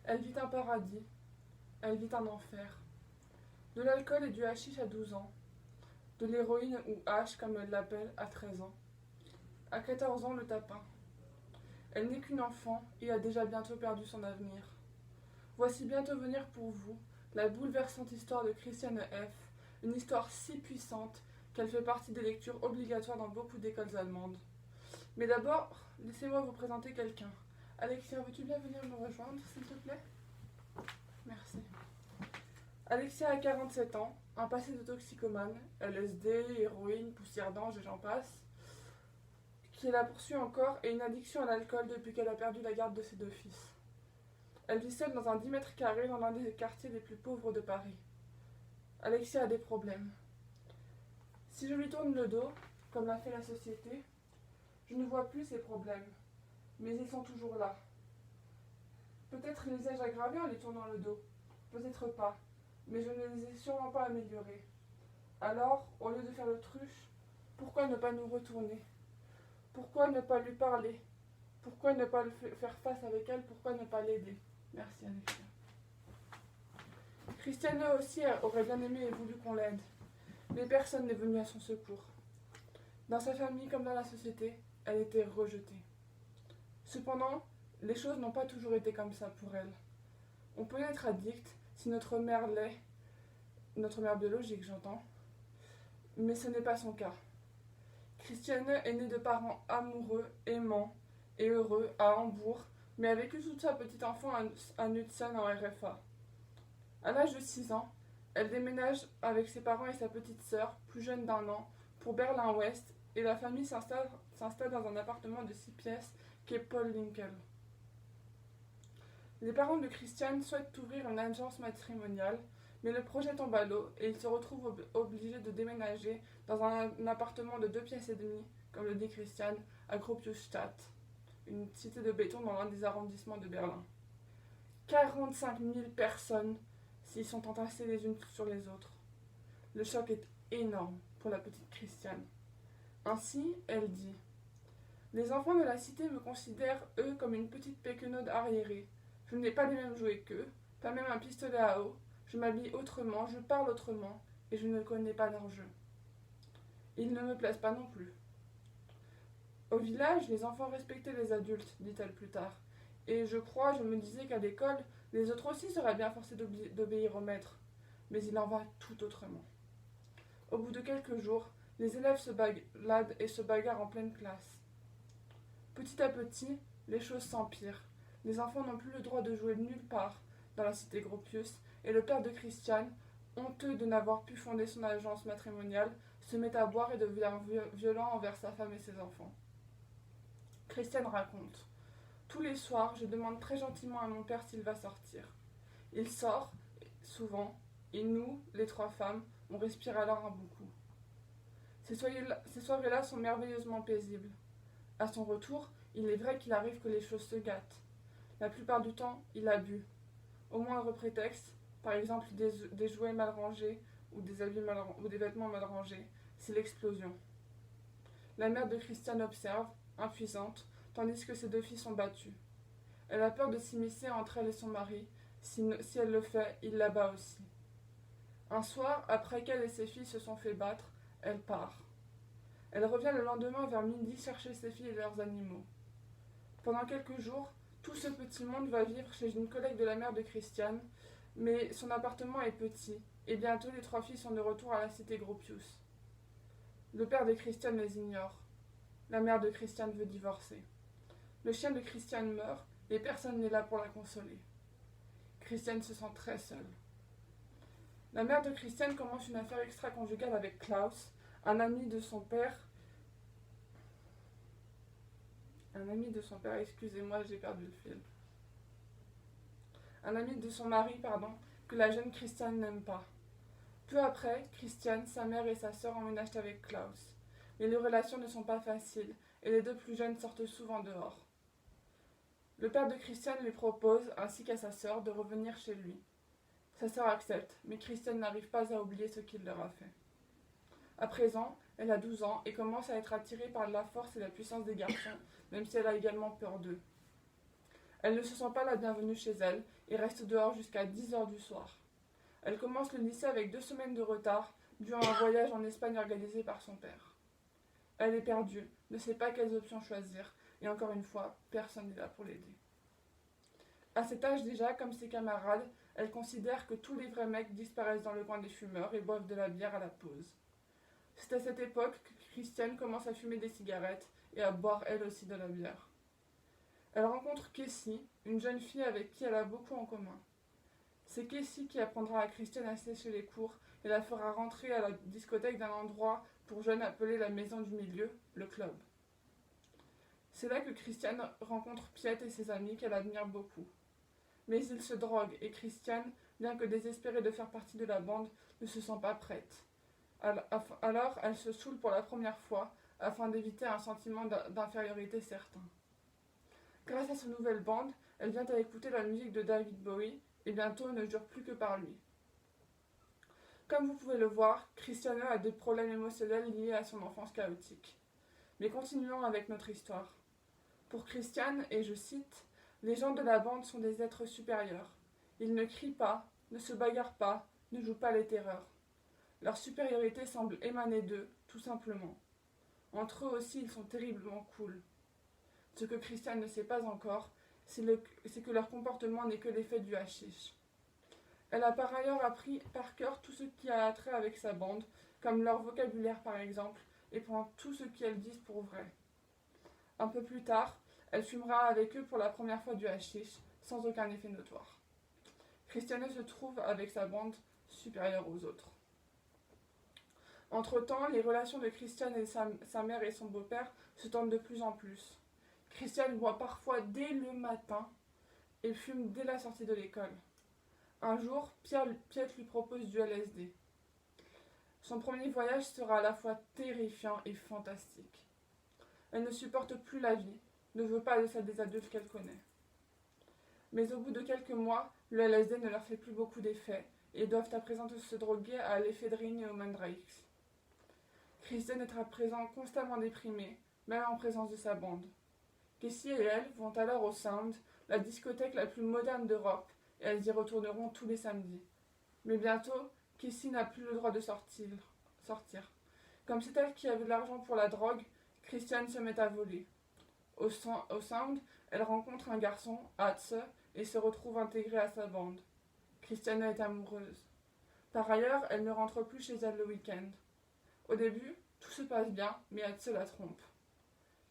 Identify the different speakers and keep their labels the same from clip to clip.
Speaker 1: Elle vit un paradis, elle vit un enfer. De l'alcool et du hashish à 12 ans, de l'héroïne ou hash comme elle l'appelle à 13 ans. À 14 ans, le tapin. Elle n'est qu'une enfant et a déjà bientôt perdu son avenir. Voici bientôt venir pour vous la bouleversante histoire de Christiane F., une histoire si puissante qu'elle fait partie des lectures obligatoires dans beaucoup d'écoles allemandes. Mais d'abord, laissez-moi vous présenter quelqu'un. Alexia, veux-tu bien venir me rejoindre, s'il te plaît? Merci. Alexia a 47 ans, un passé de toxicomane, LSD, héroïne, poussière d'ange et j'en passe, qui la poursuit encore et une addiction à l'alcool depuis qu'elle a perdu la garde de ses 2 fils. Elle vit seule dans un 10 mètres carrés dans l'un des quartiers les plus pauvres de Paris. Alexia a des problèmes. Si je lui tourne le dos, comme l'a fait la société, je ne vois plus ses problèmes, mais ils sont toujours là. Peut-être les ai-je aggravés en lui tournant le dos, peut-être pas, mais je ne les ai sûrement pas améliorés. Alors, au lieu de faire l'autruche, pourquoi ne pas nous retourner? Pourquoi ne pas lui parler? Pourquoi ne pas faire face avec elle? Pourquoi ne pas l'aider? Merci Alexia. Christiane aussi aurait bien aimé et voulu qu'on l'aide, mais personne n'est venu à son secours. Dans sa famille comme dans la société, elle était rejetée. Cependant, les choses n'ont pas toujours été comme ça pour elle. On peut être addict si notre mère l'est, notre mère biologique j'entends, mais ce n'est pas son cas. Christiane est née de parents amoureux, aimants et heureux à Hambourg, mais a vécu toute sa petite enfance à Knudsen en RFA. À l'âge de 6 ans, elle déménage avec ses parents et sa petite sœur, plus jeune d'1 an, pour Berlin-Ouest, et la famille s'installe dans un appartement de 6 pièces qu'est Paul Linkel. Les parents de Christiane souhaitent ouvrir une agence matrimoniale, mais le projet tombe à l'eau et ils se retrouvent obligés de déménager dans un appartement de 2 pièces et demie, comme le dit Christiane, à Gropiusstadt, une cité de béton dans l'un des arrondissements de Berlin. 45 000 personnes s'y sont entassées les unes sur les autres. Le choc est énorme pour la petite Christiane. Ainsi, elle dit: les enfants de la cité me considèrent, eux, comme une petite péquenaude arriérée. Je n'ai pas les mêmes jouets qu'eux, pas même un pistolet à eau. Je m'habille autrement, je parle autrement, et je ne connais pas leur jeu. Ils ne me plaisent pas non plus. Au village, les enfants respectaient les adultes, dit-elle plus tard. Et je me disais qu'à l'école, les autres aussi seraient bien forcés d'obéir au maître. Mais il en va tout autrement. Au bout de quelques jours, les élèves se baladent et se bagarrent en pleine classe. Petit à petit, les choses s'empirent. Les enfants n'ont plus le droit de jouer nulle part dans la cité Gropius, et le père de Christiane, honteux de n'avoir pu fonder son agence matrimoniale, se met à boire et devient violent envers sa femme et ses enfants. Christiane raconte: tous les soirs, je demande très gentiment à mon père s'il va sortir. Il sort, souvent, et nous, les 3 femmes, on respire alors un bon coup. Ces soirées-là sont merveilleusement paisibles. À son retour, il est vrai qu'il arrive que les choses se gâtent. La plupart du temps, il a bu. Au moindre prétexte, par exemple des jouets mal rangés ou des vêtements mal rangés, c'est l'explosion. La mère de Christiane observe, impuissante, tandis que ses 2 filles sont battues. Elle a peur de s'immiscer entre elle et son mari. Si elle le fait, il la bat aussi. Un soir, après qu'elle et ses filles se sont fait battre, elle part. Elle revient le lendemain vers midi chercher ses filles et leurs animaux. Pendant quelques jours, tout ce petit monde va vivre chez une collègue de la mère de Christiane, mais son appartement est petit, et bientôt les 3 filles sont de retour à la cité Gropius. Le père de Christiane les ignore. La mère de Christiane veut divorcer. Le chien de Christiane meurt, et personne n'est là pour la consoler. Christiane se sent très seule. La mère de Christiane commence une affaire extra-conjugale avec Klaus, un ami de son père. Excusez-moi, j'ai perdu le fil. Un ami de son mari, que la jeune Christiane n'aime pas. Peu après, Christiane, sa mère et sa sœur emménagent avec Klaus. Mais les relations ne sont pas faciles, et les 2 plus jeunes sortent souvent dehors. Le père de Christiane lui propose, ainsi qu'à sa sœur, de revenir chez lui. Sa sœur accepte, mais Christiane n'arrive pas à oublier ce qu'il leur a fait. À présent, elle a 12 ans et commence à être attirée par la force et la puissance des garçons, même si elle a également peur d'eux. Elle ne se sent pas la bienvenue chez elle et reste dehors jusqu'à 10 heures du soir. Elle commence le lycée avec 2 semaines de retard, dû à un voyage en Espagne organisé par son père. Elle est perdue, ne sait pas quelles options choisir, et encore une fois, personne n'est là pour l'aider. À cet âge déjà, comme ses camarades, elle considère que tous les vrais mecs disparaissent dans le coin des fumeurs et boivent de la bière à la pause. C'est à cette époque que Christiane commence à fumer des cigarettes et à boire elle aussi de la bière. Elle rencontre Casey, une jeune fille avec qui elle a beaucoup en commun. C'est Casey qui apprendra à Christiane à sécher les cours et la fera rentrer à la discothèque d'un endroit pour jeunes appelé la maison du milieu, le club. C'est là que Christiane rencontre Piet et ses amis qu'elle admire beaucoup. Mais ils se droguent et Christiane, bien que désespérée de faire partie de la bande, ne se sent pas prête. Alors elle se saoule pour la première fois afin d'éviter un sentiment d'infériorité certain. Grâce à sa nouvelle bande, elle vient à écouter la musique de David Bowie et bientôt ne jure plus que par lui. Comme vous pouvez le voir, Christiane a des problèmes émotionnels liés à son enfance chaotique. Mais continuons avec notre histoire. Pour Christiane, et je cite, « Les gens de la bande sont des êtres supérieurs. Ils ne crient pas, ne se bagarrent pas, ne jouent pas les terreurs. Leur supériorité semble émaner d'eux, tout simplement. Entre eux aussi, ils sont terriblement cool. Ce que Christiane ne sait pas encore, c'est que leur comportement n'est que l'effet du hashish. Elle a par ailleurs appris par cœur tout ce qui a trait avec sa bande, comme leur vocabulaire par exemple, et prend tout ce qu'elles disent pour vrai. Un peu plus tard, elle fumera avec eux pour la première fois du hashish, sans aucun effet notoire. Christiane se trouve avec sa bande supérieure aux autres. Entre-temps, les relations de Christiane et sa mère et son beau-père se tendent de plus en plus. Christiane boit parfois dès le matin et fume dès la sortie de l'école. Un jour, Piet lui propose du LSD. Son premier voyage sera à la fois terrifiant et fantastique. Elle ne supporte plus la vie, ne veut pas de celle des adultes qu'elle connaît. Mais au bout de quelques mois, le LSD ne leur fait plus beaucoup d'effet et doivent à présent se droguer à l'éphédrine et au mandrake. Christiane est à présent constamment déprimée, même en présence de sa bande. Casey et elle vont alors au Sound, la discothèque la plus moderne d'Europe, et elles y retourneront tous les samedis. Mais bientôt, Casey n'a plus le droit de sortir. Comme c'est elle qui avait de l'argent pour la drogue, Christiane se met à voler. Au Sound, elle rencontre un garçon, Hatze, et se retrouve intégrée à sa bande. Christiane est amoureuse. Par ailleurs, elle ne rentre plus chez elle le week-end. Au début, tout se passe bien, mais Hatze la trompe.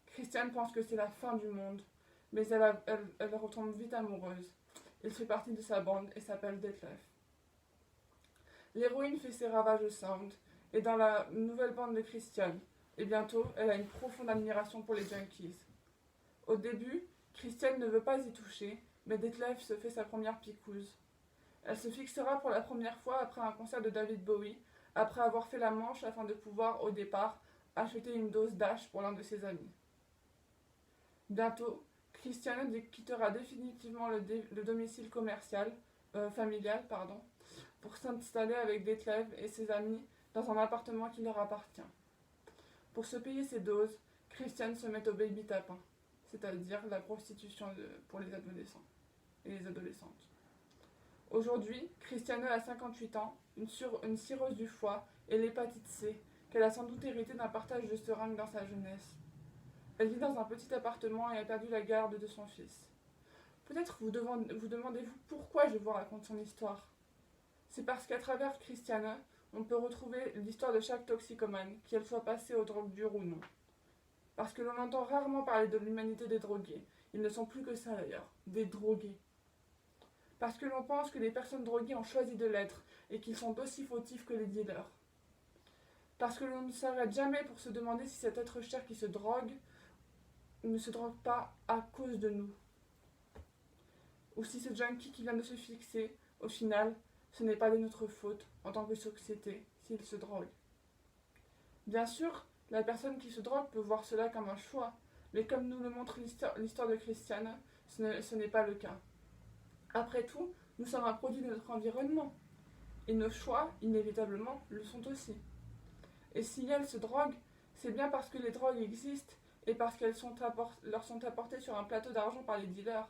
Speaker 1: Christiane pense que c'est la fin du monde, mais elle retombe vite amoureuse. Il fait partie de sa bande et s'appelle Detlef. L'héroïne fait ses ravages au Sound et dans la nouvelle bande de Christiane, et bientôt, elle a une profonde admiration pour les junkies. Au début, Christiane ne veut pas y toucher, mais Detlef se fait sa première picouse. Elle se fixera pour la première fois après un concert de David Bowie, après avoir fait la manche afin de pouvoir, au départ, acheter une dose d'hache pour l'un de ses amis. Bientôt, Christiane quittera définitivement le domicile familial, pour s'installer avec Detlef et ses amis dans un appartement qui leur appartient. Pour se payer ses doses, Christiane se met au baby tapin, c'est-à-dire la prostitution pour les adolescents et les adolescentes. Aujourd'hui, Christiane a 58 ans, une cirrhose du foie et l'hépatite C, qu'elle a sans doute hérité d'un partage de seringues dans sa jeunesse. Elle vit dans un petit appartement et a perdu la garde de son fils. Peut-être vous demandez-vous pourquoi je vous raconte son histoire. C'est parce qu'à travers Christiane, on peut retrouver l'histoire de chaque toxicomane, qu'elle soit passée aux drogues dures ou non. Parce que l'on entend rarement parler de l'humanité des drogués. Ils ne sont plus que ça d'ailleurs, des drogués. Parce que l'on pense que les personnes droguées ont choisi de l'être et qu'ils sont aussi fautifs que les dealers. Parce que l'on ne s'arrête jamais pour se demander si cet être cher qui se drogue ne se drogue pas à cause de nous. Ou si ce junkie qui vient de se fixer, au final, ce n'est pas de notre faute en tant que société s'il se drogue. Bien sûr, la personne qui se drogue peut voir cela comme un choix, mais comme nous le montre l'histoire de Christiane, ce n'est pas le cas. Après tout, nous sommes un produit de notre environnement, et nos choix, inévitablement, le sont aussi. Et si elles se droguent, c'est bien parce que les drogues existent et parce qu'elles leur sont apportées sur un plateau d'argent par les dealers.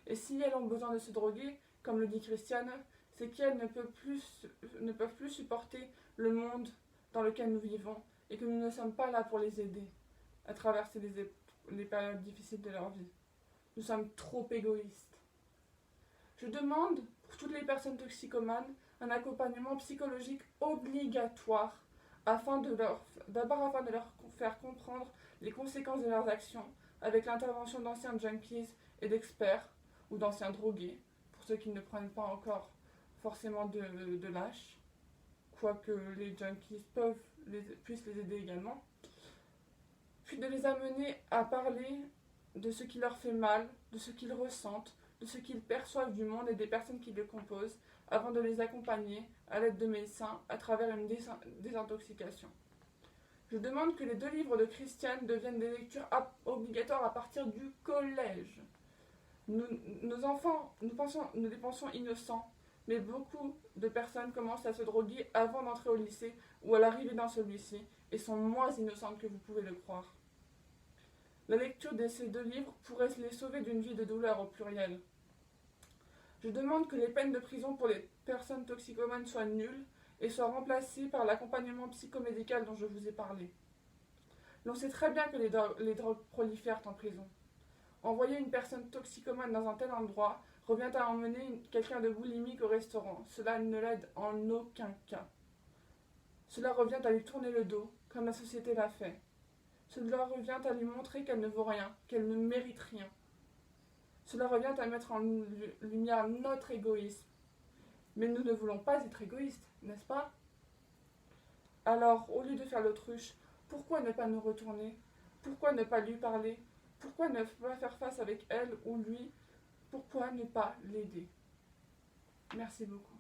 Speaker 1: Et si elles ont besoin de se droguer, comme le dit Christiane, c'est qu'elles ne peuvent plus supporter le monde dans lequel nous vivons et que nous ne sommes pas là pour les aider à traverser les périodes difficiles de leur vie. Nous sommes trop égoïstes. Je demande, pour toutes les personnes toxicomanes, un accompagnement psychologique obligatoire d'abord afin de leur faire comprendre les conséquences de leurs actions avec l'intervention d'anciens junkies et d'experts ou d'anciens drogués, pour ceux qui ne prennent pas encore forcément de lâche, quoique les junkies puissent les aider également, puis de les amener à parler de ce qui leur fait mal, de ce qu'ils ressentent, de ce qu'ils perçoivent du monde et des personnes qui le composent, avant de les accompagner à l'aide de médecins à travers une désintoxication. Je demande que les 2 livres de Christiane deviennent des lectures obligatoires à partir du collège. Nos enfants, nous les pensons innocents, mais beaucoup de personnes commencent à se droguer avant d'entrer au lycée ou à l'arrivée dans celui-ci et sont moins innocentes que vous pouvez le croire. La lecture de ces 2 livres pourrait les sauver d'une vie de douleur au pluriel. Je demande que les peines de prison pour les personnes toxicomanes soient nulles et soient remplacées par l'accompagnement psychomédical dont je vous ai parlé. L'on sait très bien que les drogues prolifèrent en prison. Envoyer une personne toxicomane dans un tel endroit revient à emmener quelqu'un de boulimique au restaurant. Cela ne l'aide en aucun cas. Cela revient à lui tourner le dos, comme la société l'a fait. Cela revient à lui montrer qu'elle ne vaut rien, qu'elle ne mérite rien. Cela revient à mettre en lumière notre égoïsme. Mais nous ne voulons pas être égoïstes, n'est-ce pas? Alors, au lieu de faire l'autruche, pourquoi ne pas nous retourner? Pourquoi ne pas lui parler? Pourquoi ne pas faire face avec elle ou lui? Pourquoi ne pas l'aider? Merci beaucoup.